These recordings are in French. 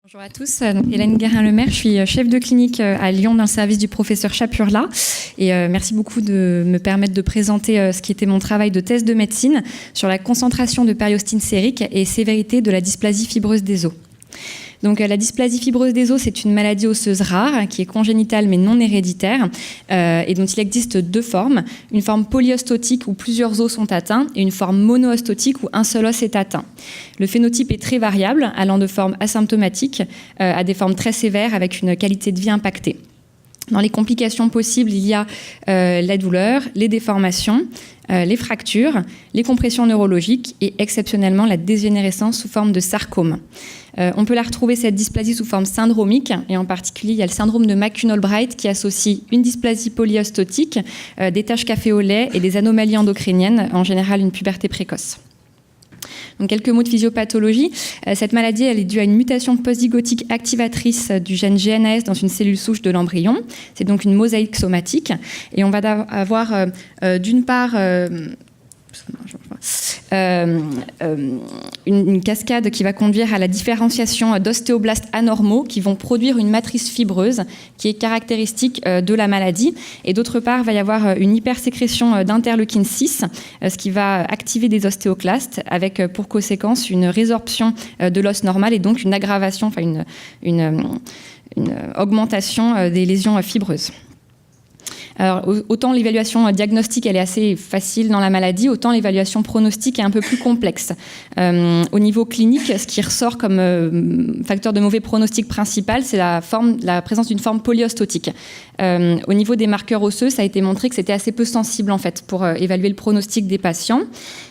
Bonjour à tous, Hélène Guérin-Lemaire, je suis chef de clinique à Lyon dans le service du professeur Chapurla et merci beaucoup de me permettre de présenter ce qui était mon travail de thèse de médecine sur la concentration de périostine sérique et sévérité de la dysplasie fibreuse des os. Donc la dysplasie fibreuse des os, c'est une maladie osseuse rare qui est congénitale mais non héréditaire et dont il existe deux formes, une forme polyostotique où plusieurs os sont atteints et une forme monoostotique où un seul os est atteint. Le phénotype est très variable, allant de formes asymptomatiques à des formes très sévères avec une qualité de vie impactée. Dans les complications possibles, il y a la douleur, les déformations, les fractures, les compressions neurologiques et exceptionnellement la dégénérescence sous forme de sarcome. On peut la retrouver, cette dysplasie, sous forme syndromique, et en particulier, il y a le syndrome de McCune-Albright qui associe une dysplasie polyostotique, des taches café au lait et des anomalies endocriniennes, en général une puberté précoce. Donc quelques mots de physiopathologie. Cette maladie, elle est due à une mutation postzygotique activatrice du gène GNAS dans une cellule souche de l'embryon. C'est donc une mosaïque somatique. Et on va avoir d'une part une cascade qui va conduire à la différenciation d'ostéoblastes anormaux qui vont produire une matrice fibreuse qui est caractéristique de la maladie. Et d'autre part, il va y avoir une hypersécrétion d'interleukine 6, ce qui va activer des ostéoclastes avec pour conséquence une résorption de l'os normal et donc une aggravation, enfin une augmentation des lésions fibreuses. Alors, autant l'évaluation diagnostique elle est assez facile dans la maladie, autant l'évaluation pronostique est un peu plus complexe. Au niveau clinique, ce qui ressort comme facteur de mauvais pronostic principal, c'est la présence d'une forme polyostotique. Au niveau des marqueurs osseux, ça a été montré que c'était assez peu sensible en fait pour évaluer le pronostic des patients.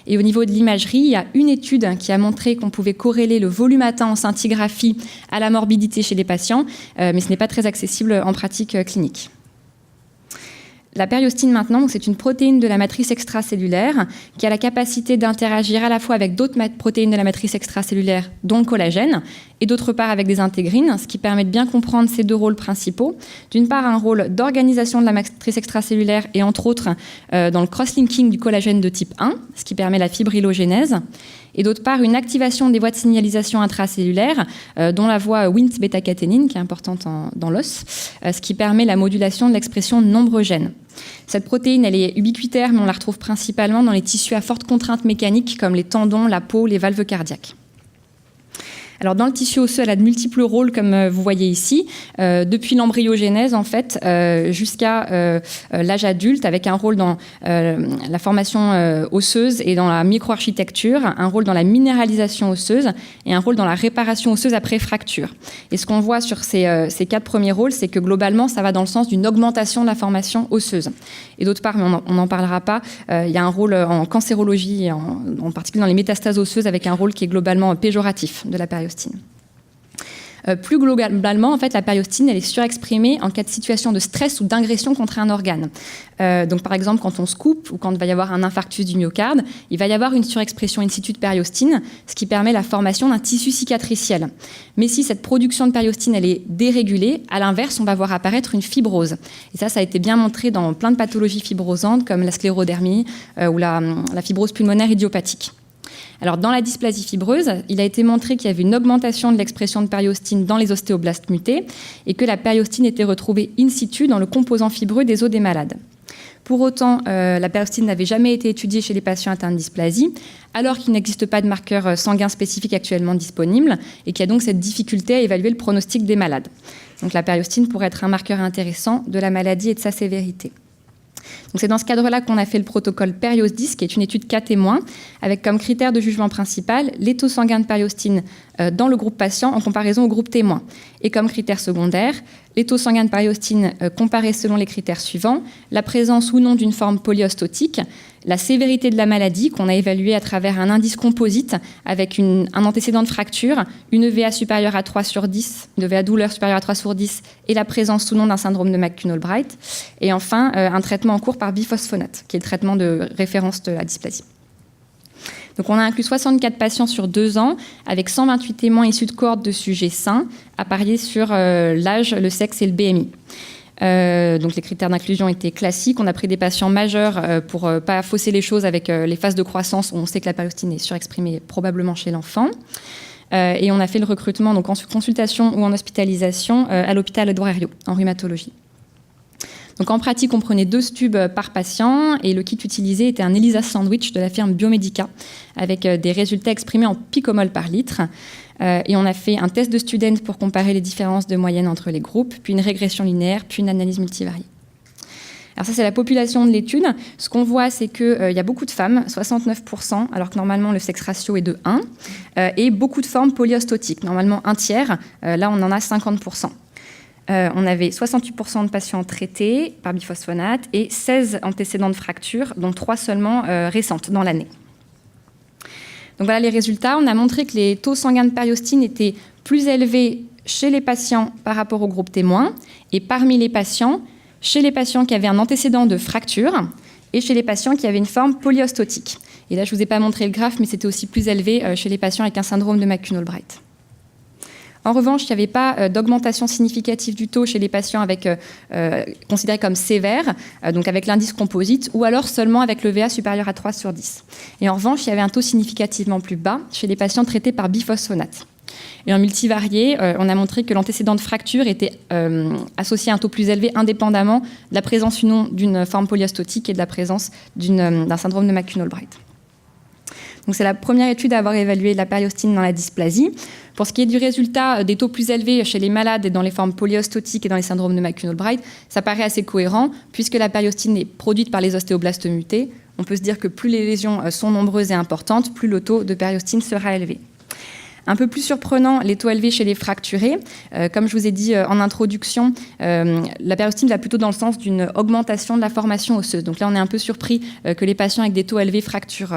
Et au niveau de l'imagerie, il y a une étude qui a montré qu'on pouvait corréler le volume atteint en scintigraphie à la morbidité chez les patients, mais ce n'est pas très accessible en pratique clinique. La périostine maintenant, c'est une protéine de la matrice extracellulaire qui a la capacité d'interagir à la fois avec d'autres protéines de la matrice extracellulaire, dont le collagène, et d'autre part avec des intégrines, ce qui permet de bien comprendre ces deux rôles principaux. D'une part, un rôle d'organisation de la matrice extracellulaire et entre autres dans le cross-linking du collagène de type 1, ce qui permet la fibrillogénèse. Et d'autre part, une activation des voies de signalisation intracellulaire, dont la voie Wnt-bêta-caténine, qui est importante dans l'os, ce qui permet la modulation de l'expression de nombreux gènes. Cette protéine, elle est ubiquitaire, mais on la retrouve principalement dans les tissus à forte contrainte mécanique, comme les tendons, la peau, les valves cardiaques. Alors, dans le tissu osseux, elle a de multiples rôles, comme vous voyez ici, depuis l'embryogénèse, en fait, jusqu'à l'âge adulte, avec un rôle dans la formation osseuse et dans la microarchitecture, un rôle dans la minéralisation osseuse et un rôle dans la réparation osseuse après fracture. Et ce qu'on voit sur ces quatre premiers rôles, c'est que globalement, ça va dans le sens d'une augmentation de la formation osseuse. Et d'autre part, mais on n'en parlera pas, il y a un rôle en cancérologie, en particulier dans les métastases osseuses, avec un rôle qui est globalement péjoratif de la périostine. Plus globalement, en fait, la périostine, elle est surexprimée en cas de situation de stress ou d'ingression contre un organe. Donc, par exemple, quand on se coupe ou quand il va y avoir un infarctus du myocarde, il va y avoir une surexpression in situ de périostine, ce qui permet la formation d'un tissu cicatriciel. Mais si cette production de périostine, elle est dérégulée, à l'inverse, on va voir apparaître une fibrose. Et ça a été bien montré dans plein de pathologies fibrosantes, comme la sclérodermie ou la fibrose pulmonaire idiopathique. Alors, dans la dysplasie fibreuse, il a été montré qu'il y avait une augmentation de l'expression de périostine dans les ostéoblastes mutés et que la périostine était retrouvée in situ dans le composant fibreux des os des malades. Pour autant, la périostine n'avait jamais été étudiée chez les patients atteints de dysplasie, alors qu'il n'existe pas de marqueur sanguin spécifique actuellement disponible et qu'il y a donc cette difficulté à évaluer le pronostic des malades. Donc, la périostine pourrait être un marqueur intéressant de la maladie et de sa sévérité. Donc c'est dans ce cadre-là qu'on a fait le protocole PERIOSDIS, qui est une étude cas témoin, avec comme critère de jugement principal les taux sanguins de périostine dans le groupe patient en comparaison au groupe témoin. Et comme critère secondaire, les taux sanguins de périostine comparés selon les critères suivants, la présence ou non d'une forme polyostotique, la sévérité de la maladie qu'on a évaluée à travers un indice composite avec un antécédent de fracture, une EVA supérieure à 3 sur 10, une EVA douleur supérieure à 3 sur 10 et la présence ou non d'un syndrome de McCune-Albright. Et enfin, un traitement en cours par biphosphonate, qui est le traitement de référence de la dysplasie. Donc on a inclus 64 patients sur 2 ans, avec 128 témoins issus de cohortes de sujets sains, à parier sur l'âge, le sexe et le BMI. Donc les critères d'inclusion étaient classiques. On a pris des patients majeurs pour ne pas fausser les choses avec les phases de croissance où on sait que la périostine est surexprimée probablement chez l'enfant. Et on a fait le recrutement donc en consultation ou en hospitalisation à l'hôpital Édouard Herriot, en rhumatologie. Donc en pratique, on prenait 2 tubes par patient et le kit utilisé était un ELISA sandwich de la firme Biomedica avec des résultats exprimés en picomoles par litre. Et on a fait un test de student pour comparer les différences de moyenne entre les groupes, puis une régression linéaire, puis une analyse multivariée. Alors ça, c'est la population de l'étude. Ce qu'on voit, c'est qu'il y a beaucoup de femmes, 69%, alors que normalement le sexe ratio est de 1, et beaucoup de formes polyostotiques, normalement un tiers, là on en a 50%. On avait 68% de patients traités par biphosphonate et 16 antécédents de fractures, dont 3 seulement récentes dans l'année. Donc voilà les résultats. On a montré que les taux sanguins de périostine étaient plus élevés chez les patients par rapport au groupe témoin et parmi les patients, chez les patients qui avaient un antécédent de fracture et chez les patients qui avaient une forme polyostotique. Et là, je ne vous ai pas montré le graphe, mais c'était aussi plus élevé chez les patients avec un syndrome de McCune-Albright. En revanche, il n'y avait pas d'augmentation significative du taux chez les patients avec, considérés comme sévères, donc avec l'indice composite, ou alors seulement avec le VA supérieur à 3/10. Et en revanche, il y avait un taux significativement plus bas chez les patients traités par biphosphonate. Et en multivarié, on a montré que l'antécédent de fracture était associé à un taux plus élevé indépendamment de la présence ou non d'une forme polyostotique et de la présence d'un syndrome de McCune-Albright. Donc c'est la première étude à avoir évalué la périostine dans la dysplasie. Pour ce qui est du résultat des taux plus élevés chez les malades et dans les formes polyostotiques et dans les syndromes de McCune-Albright, ça paraît assez cohérent puisque la périostine est produite par les ostéoblastes mutés. On peut se dire que plus les lésions sont nombreuses et importantes, plus le taux de périostine sera élevé. Un peu plus surprenant, les taux élevés chez les fracturés. Comme je vous ai dit en introduction, la périostine va plutôt dans le sens d'une augmentation de la formation osseuse. Donc là, on est un peu surpris que les patients avec des taux élevés fracturent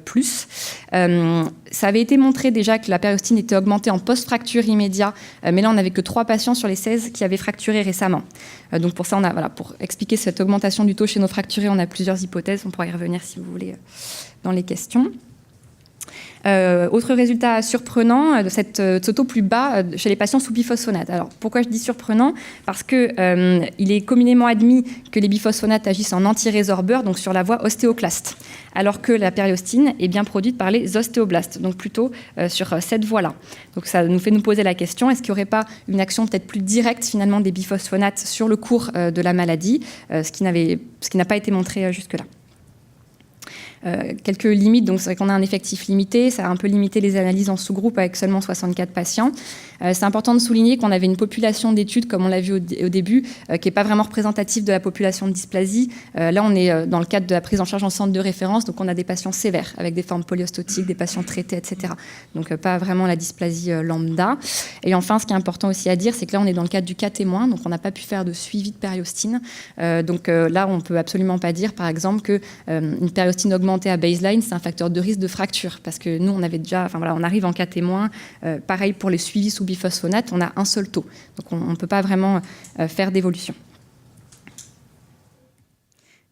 plus. Ça avait été montré déjà que la périostine était augmentée en post-fracture immédiat, mais là, on n'avait que 3 patients sur les 16 qui avaient fracturé récemment. Donc pour ça, pour expliquer cette augmentation du taux chez nos fracturés, on a plusieurs hypothèses. On pourra y revenir si vous voulez dans les questions. Autre résultat surprenant, de ce taux plus bas chez les patients sous biphosphonate. Alors, pourquoi je dis surprenant ? Parce qu'il est communément admis que les biphosphonates agissent en antirésorbeur, donc sur la voie ostéoclaste, alors que la périostine est bien produite par les ostéoblastes, donc plutôt sur cette voie-là. Donc ça nous fait nous poser la question, est-ce qu'il n'y aurait pas une action peut-être plus directe finalement des biphosphonates sur le cours de la maladie, ce qui n'a pas été montré jusque-là. Quelques limites, donc c'est vrai qu'on a un effectif limité, ça a un peu limité les analyses en sous-groupe avec seulement 64 patients. C'est important de souligner qu'on avait une population d'études, comme on l'a vu au début, qui n'est pas vraiment représentative de la population de dysplasie. Là, on est dans le cadre de la prise en charge en centre de référence, donc on a des patients sévères avec des formes polyostotiques, des patients traités, etc. Donc pas vraiment la dysplasie lambda. Et enfin, ce qui est important aussi à dire, c'est que là, on est dans le cadre du cas témoin, donc on n'a pas pu faire de suivi de périostine. Donc là, on ne peut absolument pas dire, par exemple, qu'une périostine augmentée à baseline, c'est un facteur de risque de fracture, parce que nous, on avait déjà, on arrive en cas témoin. Pareil pour les suivis sous biphosphonate, on a un seul taux, donc on ne peut pas vraiment faire d'évolution.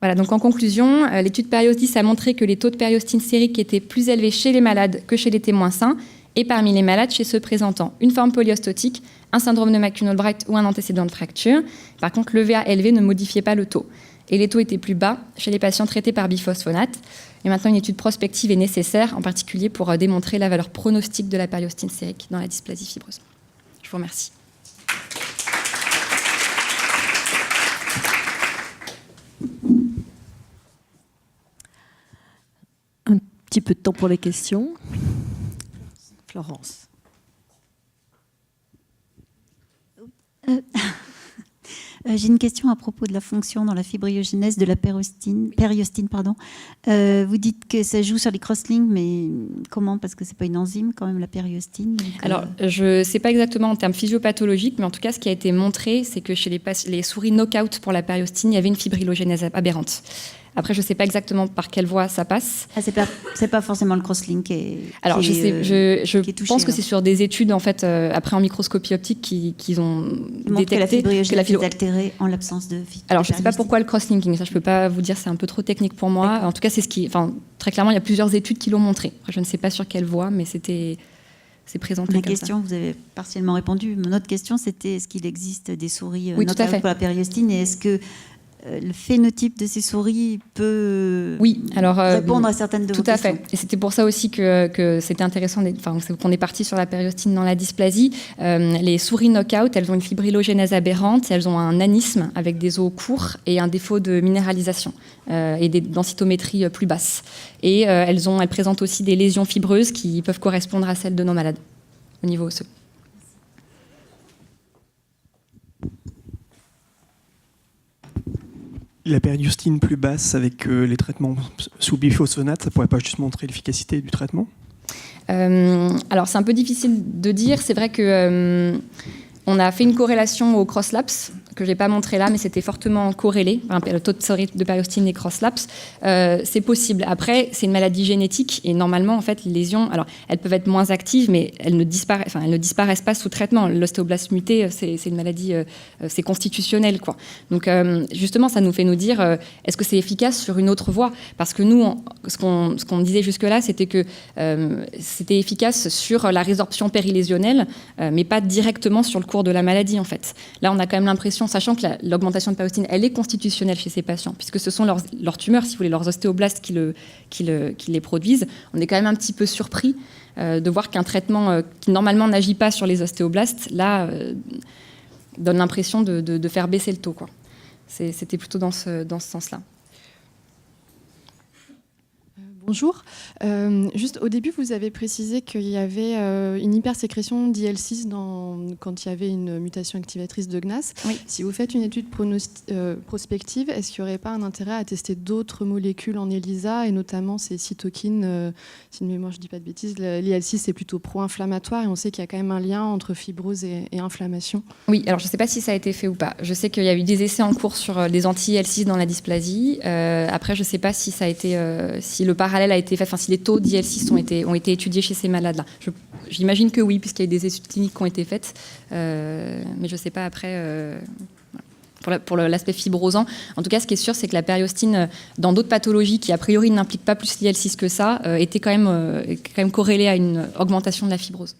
Voilà, donc en conclusion, l'étude Perios-10 a montré que les taux de périostine sérique étaient plus élevés chez les malades que chez les témoins sains, et parmi les malades chez ceux présentant une forme polyostotique, un syndrome de McCune-Albright ou un antécédent de fracture. Par contre, le VA élevé ne modifiait pas le taux. Et les taux étaient plus bas chez les patients traités par biphosphonate. Et maintenant, une étude prospective est nécessaire, en particulier pour démontrer la valeur pronostique de la périostine sérique dans la dysplasie fibreuse. Je vous remercie. Un petit peu de temps pour les questions. Florence. J'ai une question à propos de la fonction dans la fibrinogenèse de la périostine. Vous dites que ça joue sur les crosslinks, mais comment ? Parce que c'est pas une enzyme quand même, la périostine. Alors, je ne sais pas exactement en termes physiopathologiques, mais en tout cas, ce qui a été montré, c'est que chez les souris knock-out pour la périostine, il y avait une fibrinogenèse aberrante. Après, je ne sais pas exactement par quelle voie ça passe. Ah, c'est pas forcément le crosslink alors, je pense que c'est sur des études, en fait, après en microscopie optique, qu'ils ont détecté que la fibrinogenèse est altérée en l'absence de Alors, je ne sais pas pourquoi le crosslinking, ça, je ne peux pas vous dire, c'est un peu trop technique pour moi. En tout cas, très clairement, il y a plusieurs études qui l'ont montré. Après, je ne sais pas sur quelle voie, mais c'est présenté comme ça. Ma question, vous avez partiellement répondu. Mon autre question, c'était est-ce qu'il existe des souris knock-out pour la périostine et est-ce que le phénotype de ces souris peut répondre à certaines de vos tout à questions. fait. Et c'était pour ça aussi que c'était intéressant, qu'on est parti sur la périostine dans la dysplasie. Les souris knock-out, elles ont une fibrillogénèse aberrante, elles ont un anisme avec des os courts et un défaut de minéralisation et des densitométries plus basses. Et elles présentent aussi des lésions fibreuses qui peuvent correspondre à celles de nos malades au niveau osseux. La périostine plus basse avec les traitements sous biphosphonate, ça pourrait pas juste montrer l'efficacité du traitement? Alors c'est un peu difficile de dire. C'est vrai que on a fait une corrélation au cross-lapse que je n'ai pas montré là, mais c'était fortement corrélé, le taux de périostine et cross-lapse. C'est possible. Après, c'est une maladie génétique et normalement, en fait, les lésions, alors elles peuvent être moins actives, mais elles ne disparaissent pas sous traitement. L'ostéoblast muté, c'est une maladie, c'est constitutionnel, quoi. Donc, justement, ça nous fait nous dire, est-ce que c'est efficace sur une autre voie? Parce que nous, ce qu'on disait jusque-là, c'était que c'était efficace sur la résorption périlésionnelle, mais pas directement sur le cours de la maladie, en fait. Là, on a quand même l'impression, sachant que l'augmentation de périostine, elle est constitutionnelle chez ces patients, puisque ce sont leurs tumeurs, si vous voulez, leurs ostéoblastes qui les produisent. On est quand même un petit peu surpris de voir qu'un traitement qui normalement n'agit pas sur les ostéoblastes, là, donne l'impression de faire baisser le taux, quoi. C'était plutôt dans ce sens-là. Bonjour. Juste au début, vous avez précisé qu'il y avait une hypersécrétion d'IL6 quand il y avait une mutation activatrice de GNAS. Oui. Si vous faites une étude prospective, est-ce qu'il n'y aurait pas un intérêt à tester d'autres molécules en ELISA, et notamment ces cytokines, si de mémoire je ne dis pas de bêtises, l'IL6 c'est plutôt pro-inflammatoire, et on sait qu'il y a quand même un lien entre fibrose et inflammation. Oui, alors je ne sais pas si ça a été fait ou pas. Je sais qu'il y a eu des essais en cours sur les anti-IL6 dans la dysplasie. Après, je ne sais pas si ça a été, si le parallèle a été fait, enfin si les taux d'IL6 ont été étudiés chez ces malades-là. J'imagine que oui, puisqu'il y a eu des études cliniques qui ont été faites, mais je ne sais pas après. Pour l'aspect fibrosant. En tout cas, ce qui est sûr, c'est que la périostine, dans d'autres pathologies qui a priori n'impliquent pas plus l'IL6 que ça, était quand même corrélée à une augmentation de la fibrose.